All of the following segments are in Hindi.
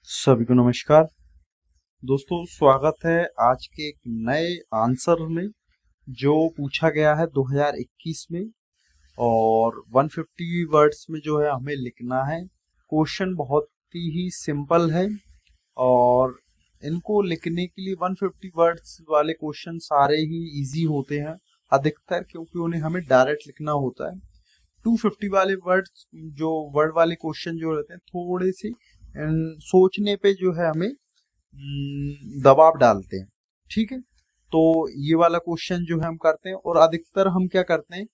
सभी को नमस्कार दोस्तों, स्वागत है आज के एक नए आंसर में जो पूछा गया है 2021 में। और 150 वर्ड्स में जो है हमें लिखना है। क्वेश्चन बहुत ही सिंपल है और इनको लिखने के लिए 150 वर्ड्स वाले क्वेश्चन सारे ही इजी होते हैं अधिकतर, क्योंकि उन्हें हमें डायरेक्ट लिखना होता है। 250 वाले वर्ड्स जो वर्ड वाले क्वेश्चन जो रहते हैं थोड़े से सोचने पे जो है हमें दबाव डालते हैं। ठीक है, तो ये वाला क्वेश्चन जो है हम करते हैं और अधिकतर हम क्या करते हैं,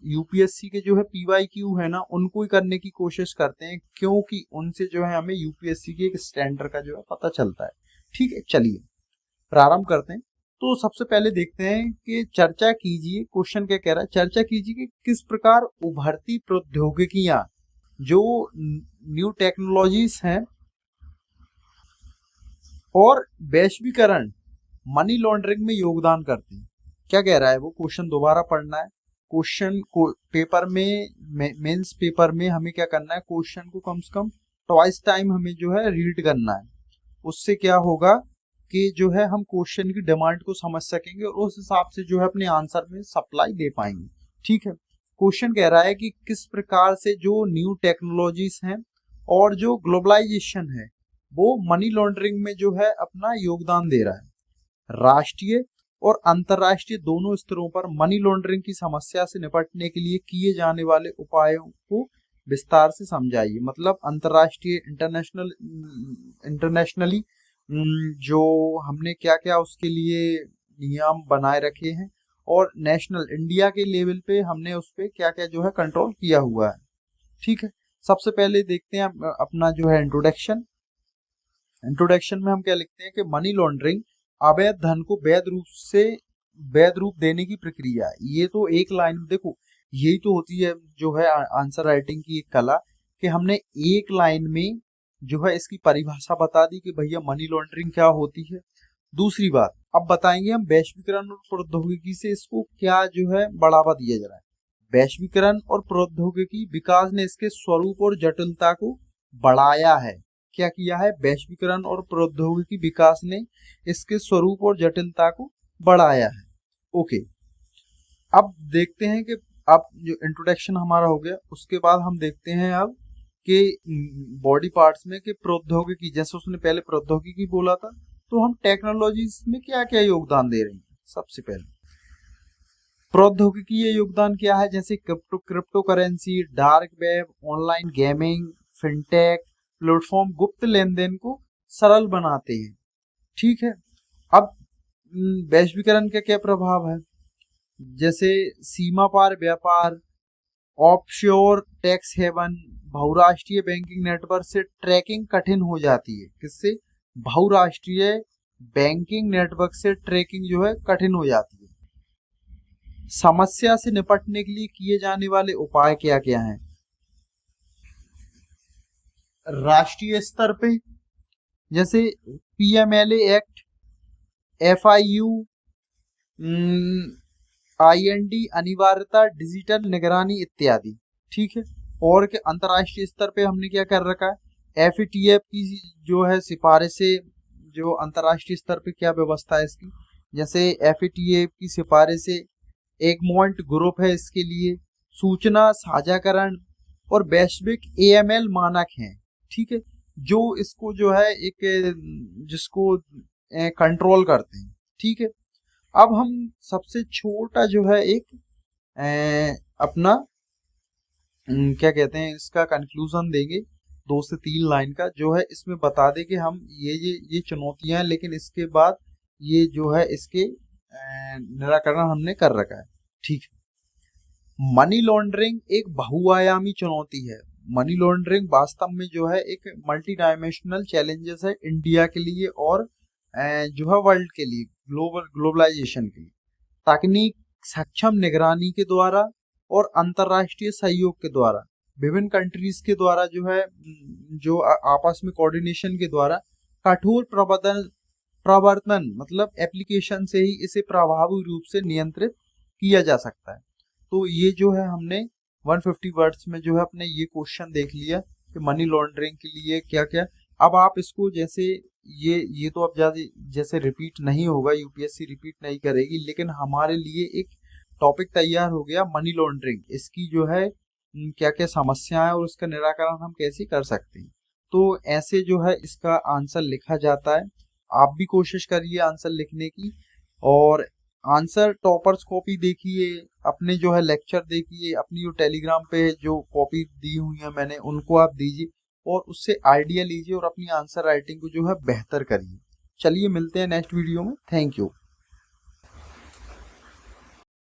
यूपीएससी के जो है पीवाईक्यू है ना, उनको ही करने की कोशिश करते हैं, क्योंकि उनसे जो है हमें यूपीएससी के एक स्टैंडर्ड का जो है पता चलता है। ठीक है, चलिए प्रारंभ करते हैं। तो सबसे पहले देखते हैं कि चर्चा कीजिए, क्वेश्चन क्या कह रहा है, चर्चा कीजिए कि किस प्रकार उभरती प्रौद्योगिकियां जो न्यू टेक्नोलॉजीज हैं और वैश्वीकरण मनी लॉन्ड्रिंग में योगदान करते हैं। क्या कह रहा है वो, क्वेश्चन दोबारा पढ़ना है। क्वेश्चन को पेपर में मेंस पेपर में हमें क्या करना है, क्वेश्चन को कम से कम ट्वाइस टाइम हमें जो है रीड करना है। उससे क्या होगा कि जो है हम क्वेश्चन की डिमांड को समझ सकेंगे और उस हिसाब से जो है अपने आंसर में सप्लाई दे पाएंगे। ठीक है, क्वेश्चन कह रहा है कि किस प्रकार से जो न्यू टेक्नोलॉजीज हैं और जो ग्लोबलाइजेशन है वो मनी लॉन्ड्रिंग में जो है अपना योगदान दे रहा है। राष्ट्रीय और अंतर्राष्ट्रीय दोनों स्तरों पर मनी लॉन्ड्रिंग की समस्या से निपटने के लिए किए जाने वाले उपायों को विस्तार से समझाइए। मतलब अंतर्राष्ट्रीय इंटरनेशनली जो हमने क्या क्या उसके लिए नियम बनाए रखे हैं और नेशनल इंडिया के लेवल पे हमने उस पर क्या क्या जो है कंट्रोल किया हुआ है। ठीक है, सबसे पहले देखते हैं अपना जो है इंट्रोडक्शन में हम क्या लिखते हैं कि मनी लॉन्ड्रिंग अवैध धन को वैध रूप देने की प्रक्रिया है। ये तो एक लाइन में देखो, यही तो होती है जो है आंसर राइटिंग की एक कला, कि हमने एक लाइन में जो है इसकी परिभाषा बता दी कि भैया मनी लॉन्ड्रिंग क्या होती है। दूसरी बात, अब बताएंगे हम वैश्वीकरण और प्रौद्योगिकी से इसको क्या जो है बढ़ावा दिया जा रहा है। वैश्वीकरण और प्रौद्योगिकी विकास ने इसके स्वरूप और जटिलता को बढ़ाया है। क्या किया है, वैश्वीकरण और प्रौद्योगिकी विकास ने इसके स्वरूप और जटिलता को बढ़ाया है। ओके, अब देखते हैं कि अब जो इंट्रोडक्शन हमारा हो गया, उसके बाद हम देखते हैं अब कि बॉडी पार्ट्स में कि प्रौद्योगिकी, जैसे उसने पहले प्रौद्योगिकी बोला था, तो हम टेक्नोलॉजी में क्या क्या योगदान दे रहे हैं। सबसे पहले प्रौद्योगिकी ये योगदान क्या है, जैसे crypto currency, dark web, online gaming, fintech platform गुप्त लेन देन को सरल बनाते हैं। ठीक है, अब वैश्वीकरण का क्या प्रभाव है, जैसे सीमा पार व्यापार, ऑफशोर टैक्स हेवन, बहुराष्ट्रीय बैंकिंग नेटवर्क से ट्रैकिंग कठिन हो जाती है। किससे, बहुराष्ट्रीय बैंकिंग नेटवर्क से ट्रैकिंग जो है कठिन हो जाती है। समस्या से निपटने के लिए किए जाने वाले उपाय क्या क्या हैं, राष्ट्रीय स्तर पे जैसे पीएमएलए एक्ट, एफआईयू, आईएनडी अनिवार्यता, डिजिटल निगरानी इत्यादि। ठीक है, और के अंतर्राष्ट्रीय स्तर पे हमने क्या कर रखा है, एफएटीएफ की जो है सिफारिशें, जो अंतर्राष्ट्रीय स्तर पे क्या व्यवस्था है इसकी, जैसे एफएटीएफ की सिफारिशें, एगमोंट ग्रुप है इसके लिए, सूचना साझाकरण और वैश्विक एएमएल मानक हैं। ठीक है, जो इसको जो है एक जिसको कंट्रोल करते हैं। ठीक है, अब हम सबसे छोटा जो है एक अपना क्या कहते हैं इसका कंक्लूजन देंगे, 2 से 3 लाइन का जो है, इसमें बता दे कि हम ये चुनौतियां हैं, लेकिन इसके बाद ये जो है इसके निराकरण हमने कर रखा है। ठीक है, मनी लॉन्ड्रिंग एक बहुआयामी चुनौती है। मनी लॉन्ड्रिंग वास्तव में जो है एक मल्टी डायमेंशनल चैलेंजेस है इंडिया के लिए और जो है वर्ल्ड के लिए, ग्लोबलाइजेशन के लिए। तकनीक सक्षम निगरानी के द्वारा और अंतर्राष्ट्रीय सहयोग के द्वारा, विभिन्न कंट्रीज के द्वारा जो है जो आपस में कोऑर्डिनेशन के द्वारा कठोर प्रवर्तन मतलब एप्लीकेशन से ही इसे प्रभावी रूप से नियंत्रित किया जा सकता है। तो ये जो है हमने 150 वर्ड्स में जो है अपने ये क्वेश्चन देख लिया कि मनी लॉन्ड्रिंग के लिए क्या क्या अब आप इसको जैसे ये तो अब ज्यादा जैसे रिपीट नहीं होगा, यूपीएससी रिपीट नहीं करेगी, लेकिन हमारे लिए एक टॉपिक तैयार हो गया मनी लॉन्ड्रिंग, इसकी जो है क्या क्या समस्या है और उसका निराकरण हम कैसे कर सकते हैं। तो ऐसे जो है इसका आंसर लिखा जाता है। आप भी कोशिश करिए आंसर लिखने की, और आंसर टॉपर्स कॉपी देखिए, अपने जो है लेक्चर देखिए, अपनी जो टेलीग्राम पे जो कॉपी दी हुई है मैंने उनको आप दीजिए और उससे आइडिया लीजिए और अपनी आंसर राइटिंग को जो है बेहतर करिए। चलिए मिलते हैं नेक्स्ट वीडियो में। Thank you.